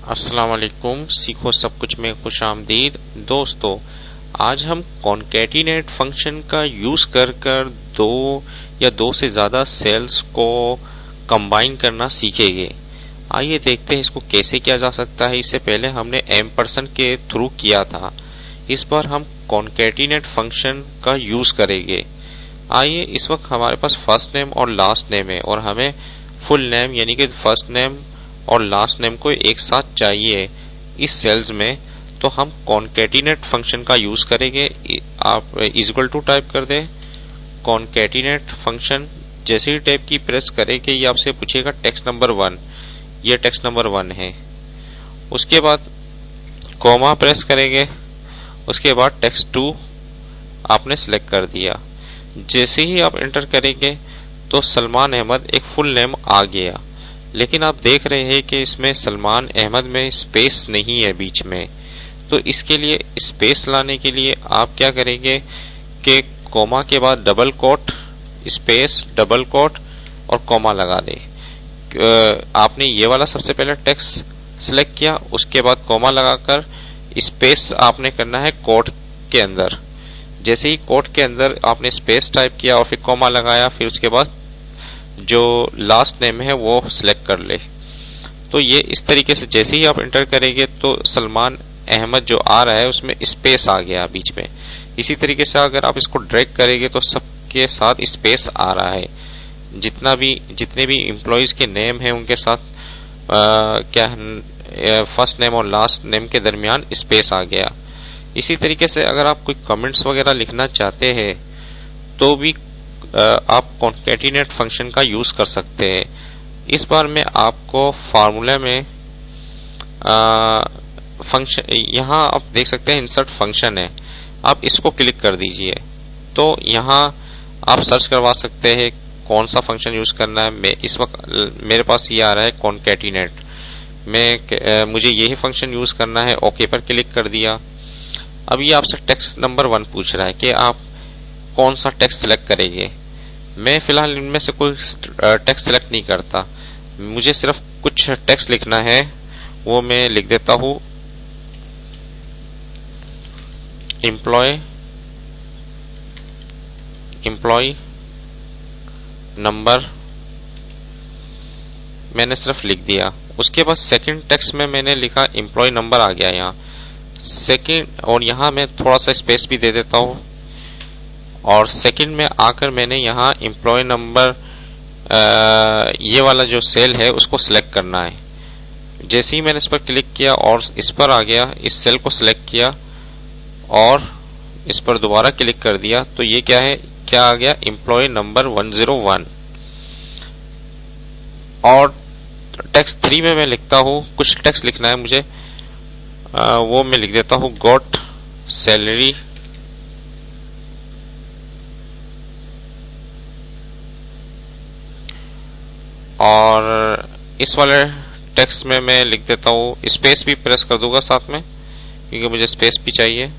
अस्सलाम वालेकुम। सीखो सब कुछ में खुश आमदीद। दोस्तों, आज हम कॉन्कैटिनेट फंक्शन का यूज कर दो या दो से ज्यादा सेल्स को कंबाइन करना सीखेंगे। आइए देखते हैं इसको कैसे किया जा सकता है। इससे पहले हमने एम्परसेंड के थ्रू किया था, इस बार हम कॉन्कैटिनेट फंक्शन का यूज करेंगे। आइए, इस वक्त हमारे पास फर्स्ट नेम और लास्ट नेम है और हमें फुल नेम यानी कि फर्स्ट नेम और लास्ट नेम को एक साथ चाहिए इस सेल्स में, तो हम कॉन्कैटिनेट फंक्शन का यूज करेंगे। आप इक्वल टू टाइप कर दें कॉन्कैटिनेट फंक्शन। जैसे ही टाइप की प्रेस करेंगे ये आपसे पूछेगा टेक्स्ट नंबर 1, ये टेक्स्ट नंबर 1 है। उसके बाद कॉमा प्रेस करेंगे, उसके बाद टेक्स्ट 2 आपने सिलेक्ट कर दिया। जैसे ही आप एंटर करेंगे तो सलमान अहमद एक फुल नेम आ गया, लेकिन आप देख रहे हैं कि इसमें सलमान अहमद में स्पेस नहीं है बीच में। तो इसके लिए स्पेस लाने के लिए आप क्या करेंगे कि कॉमा के बाद double quote space double quote और कॉमा लगा दे। आपने ये वाला सबसे पहले टेक्स्ट सिलेक्ट किया, उसके बाद कॉमा लगाकर स्पेस आपने करना है कोट के अंदर। जैसे ही कोट के अंदर आपने स्पेस टाइप किया और फिर कॉमा लगाया, फिर उसके बाद जो लास्ट नेम है वो सिलेक्ट कर ले। तो ये इस तरीके से जैसे ही आप एंटर करेंगे तो सलमान अहमद जो आ रहा है उसमें स्पेस आ गया बीच में। इसी तरीके से अगर आप इसको ड्रैग करेंगे तो सबके साथ स्पेस आ रहा है। जितने भी एम्प्लॉइज के नेम है उनके साथ फर्स्ट नेम और लास्ट नेम के दरमियान स्पेस आ गया। इसी तरीके से अगर आप कोई कमेंट्स वगैरह लिखना चाहते हैं तो भी आप कॉन्कैटिनेट फंक्शन का यूज कर सकते हैं। इस बार मैं आपको फार्मूला में फंक्शन, यहाँ आप देख सकते हैं इंसर्ट फंक्शन है, आप इसको क्लिक कर दीजिए तो यहाँ आप सर्च करवा सकते हैं कौन सा फंक्शन यूज करना है। मैं इस वक्त मेरे पास ये आ रहा है कॉन्कैटिनेट, मुझे यही फंक्शन यूज करना है। ओके पर क्लिक कर दिया। अब ये आपसे टेक्स्ट नंबर 1 पूछ रहा है कि आप कौन सा टेक्स्ट सिलेक्ट करेंगे। मैं फिलहाल इनमें से कोई टेक्स्ट सिलेक्ट नहीं करता, मुझे सिर्फ कुछ टेक्स्ट लिखना है, वो मैं लिख देता हूं एम्प्लॉय नंबर, मैंने सिर्फ लिख दिया। उसके बाद सेकंड टेक्स्ट में मैंने लिखा एम्प्लॉय नंबर आ गया यहाँ सेकंड, और यहाँ मैं थोड़ा सा स्पेस भी दे देता हूँ। और सेकंड में आकर मैंने यहाँ एम्प्लॉय नंबर ये वाला जो सेल है उसको सिलेक्ट करना है। जैसे ही मैंने इस पर क्लिक किया और इस पर आ गया, इस सेल को सिलेक्ट किया और इस पर दोबारा क्लिक कर दिया तो ये क्या आ गया एम्प्लॉय नंबर 101। और टेक्स्ट 3 में मैं लिखता हूँ, कुछ टेक्स्ट लिखना है मुझे, वो मैं लिख देता हूँ गॉट सैलरी और इस वाले टेक्स्ट में मैं लिख देता हूँ, स्पेस भी प्रेस कर दूंगा साथ में क्योंकि मुझे स्पेस भी चाहिए।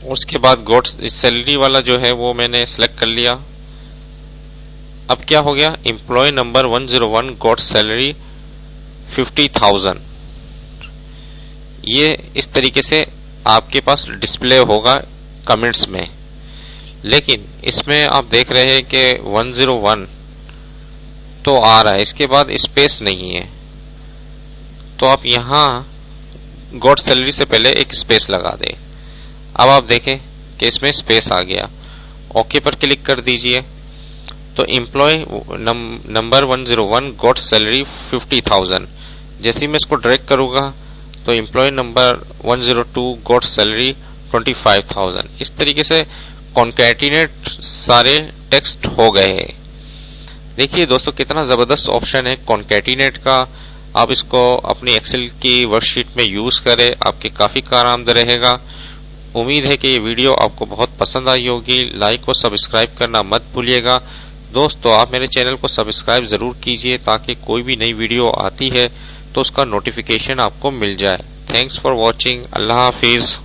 उसके बाद गॉट सैलरी वाला जो है वो मैंने सिलेक्ट कर लिया। अब क्या हो गया, एम्प्लॉय नंबर 101 गॉट सैलरी 50,000। ये इस तरीके से आपके पास डिस्प्ले होगा कमेंट्स में, लेकिन इसमें आप देख रहे हैं कि 101 तो आ रहा है, इसके बाद स्पेस नहीं है। तो आप यहाँ गॉट सैलरी से पहले एक स्पेस लगा दें। अब आप देखें कि इसमें स्पेस आ गया। ओके पर क्लिक कर दीजिए तो एम्प्लॉय नंबर 101 गॉट सैलरी 50,000। जैसे ही मैं इसको ड्रैग करूंगा तो एम्प्लॉय नंबर 102 गॉट सैलरी 25,000। इस तरीके से कॉन्कैटिनेट सारे टेक्स्ट हो गए हैं। देखिए दोस्तों कितना जबरदस्त ऑप्शन है कॉन्कैटिनेट का। आप इसको अपनी एक्सेल की वर्कशीट में यूज करें, आपके काफी कारआमद रहेगा। उम्मीद है कि ये वीडियो आपको बहुत पसंद आई होगी। लाइक और सब्सक्राइब करना मत भूलिएगा। दोस्तों, आप मेरे चैनल को सब्सक्राइब जरूर कीजिए ताकि कोई भी नई वीडियो आती है तो उसका नोटिफिकेशन आपको मिल जाए। Thanks for watching. Allah Hafiz.